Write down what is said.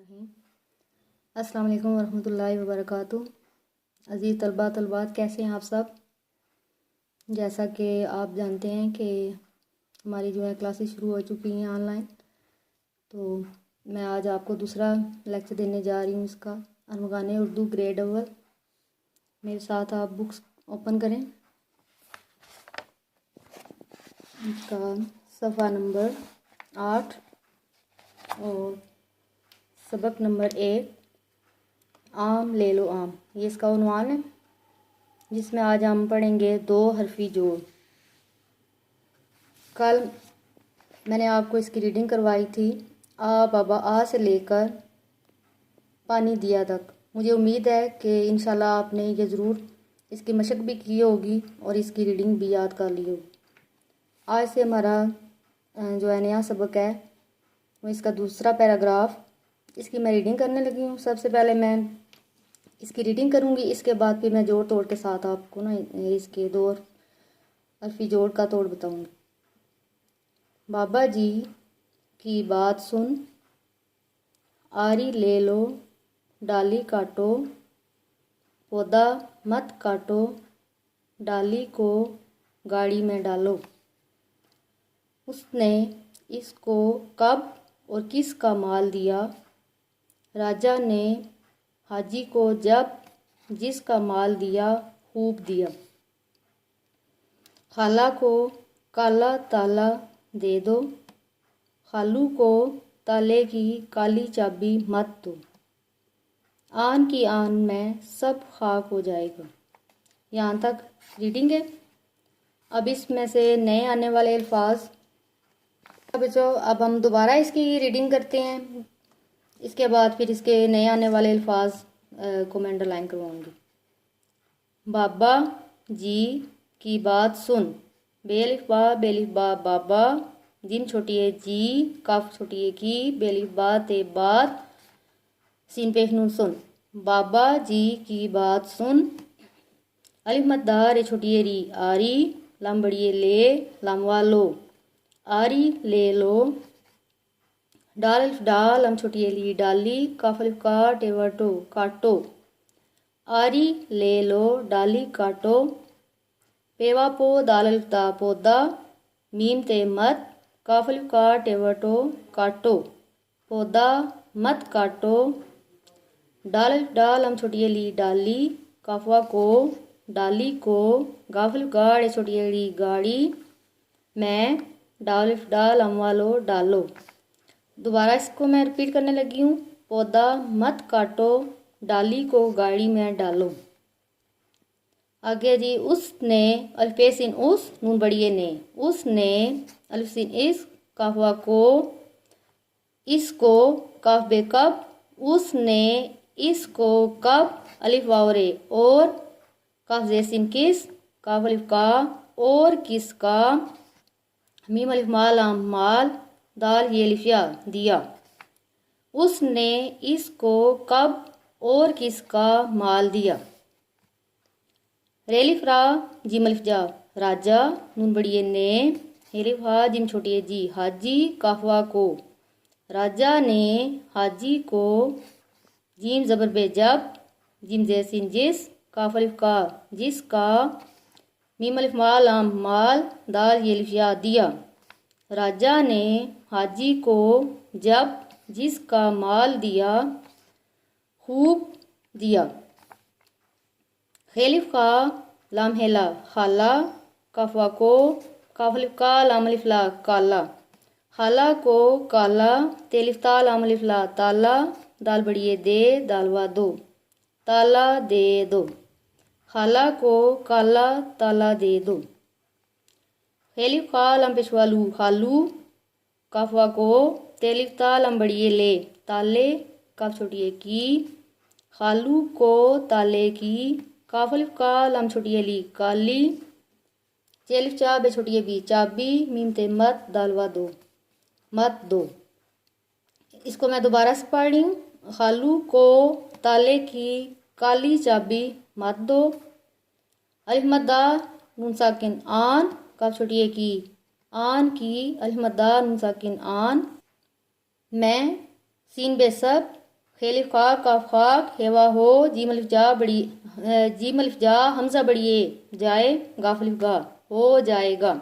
रहीम। अस्सलाम वालेकुम वरहमतुल्लाहि वबरकातुहू। अज़ीज़ तलबा तलबात, कैसे हैं आप सब। जैसा कि आप जानते हैं कि हमारी जो है क्लासेस शुरू हो चुकी हैं ऑनलाइन, तो मैं आज आपको दूसरा लेक्चर देने जा रही हूँ इसका, अरमगाने उर्दू ग्रेड अव्वल। मेरे साथ आप बुक्स ओपन करें। इसका सफ़ा नंबर 8 और सबक नंबर 1, आम ले लो आम, ये इसका उन्वान है, जिसमें आज हम पढ़ेंगे 2 हरफी जोड़। कल मैंने आपको इसकी रीडिंग करवाई थी, आ बाबा आ से लेकर पानी दिया तक। मुझे उम्मीद है कि इंशाल्लाह आपने ये ज़रूर इसकी मशक भी की होगी और इसकी रीडिंग भी याद कर ली होगी। आज से हमारा जो है नया सबक है वो इसका दूसरा पैराग्राफ, इसकी मैं रीडिंग करने लगी हूँ। सबसे पहले मैं इसकी रीडिंग करूँगी, इसके बाद फिर मैं जोड़ तोड़ के साथ आपको ना इसके 2 हरफी जोड़ का तोड़ बताऊँगी। बाबा जी की बात सुन, आरी ले लो, डाली काटो, पौधा मत काटो, डाली को गाड़ी में डालो। उसने इसको कब और किसका माल दिया? राजा ने हाजी को जब जिसका माल दिया खूब दिया। खाला को काला ताला दे दो, खालू को ताले की काली चाबी मत दो। आन की आन में सब खाक हो जाएगा। यहाँ तक रीडिंग है। अब इसमें से नए आने वाले अल्फाज बच्चों, अब हम दोबारा इसकी रीडिंग करते हैं। इसके बाद फिर इसके नए आने वाले अल्फाज को मैं अंडरलाइन करवाऊंगी। बाबा जी की बात सुन, बेलिफ बा बाबा, जिम छोटी है जी, काफ छोटी है की, बेलिफ बा ते बात, सीन पे नून सुन। बाबा जी की बात सुन, अलिफ मद्दार छोटी है री, आरी, लम बड़ी है ले, लम वालो, आरी ले लो, डाल अलिफ डाल, लम छोटी है ली, डाली, काफ अलिफ का टेवटो, काटो, आरी ले लो, डाली काटो, पेवा पो दाल अलिफ दा पौधा, मीम ते मत, काफ अलिफ का टेवटो, काटो, पौधा मत काटो, डाल अलिफ डाल, लम छोटी है ली, डाली, काफवा को, डाली को, गाफ अलिफ गाड़ छोटी है ली, गाड़ी, मैं, डाल अलिफ डाल, लम वालो, डालो। दोबारा इसको मैं रिपीट करने लगी हूँ। पौधा मत काटो, डाली को गाड़ी में डालो। आगे जी, उसने, अल्फेसिन उस, नून बड़िए ने, उसने, अल्फसिन इस, काफवा को, इसको, काफ बे कब, उसने इसको कब, अलिफ वावरे और, काफ जैसिन किस, काफ अलिफ का, और किसका, मीम अलिफ माल आम माल, दाल ये लिफिया दिया। उसने इसको कब और किसका माल दिया। रेलिफ रा जिम अलिफ जा, राजा, नून बड़िए ने, हेलिफ हा जिम छोटी है जी, हाजी, काफवा को, राजा ने हाजी को, जिम जबर बे जब, जिम जैसिन जिस, काफ अलिफ का जिसका, मीम अलिफ माल आम माल, दाल ये लिफिया दिया। राजा ने हाजी को जब जिसका माल दिया खूब दिया। खेलिफ का लाम हेला खाला, काफवा को, काफ अलिफ का लाम अलिफ ला काला, खाला को काला, तेलिफ ता लाम अलिफ ला ताला, दाल बड़िए दे, दालवा दो, ताला दे दो, खाला को काला ताला दे दो। खेलिफ खा लम पेशवालू खालू, काफवा को, तेलिफ ता लम बड़िए ले, ताले, काफ छोटिए की, खालू को ताले की, काफ अलिफ का लम छोटिए ली, काली, चेलिफ चा बे छोटिए बी, चाबी, मीम ते मत, दालवा दो, मत दो। इसको मैं दोबारा से पढ़ रही हूँ। खालू को ताले की काली चाबी मत दो, अलिफ मद्दा नून साकिन आन, काफ छोटिए की, आन की, अलिफ मद्दा नून साकिन आन, मैं, सीन बे सब, खेलिफ खाक काफ खाक हेवा हो जीम अलिफ जा बड़ी जीम अलिफ जा हमजा बड़िए जाए गाफ अलिफ गा हो जाएगा।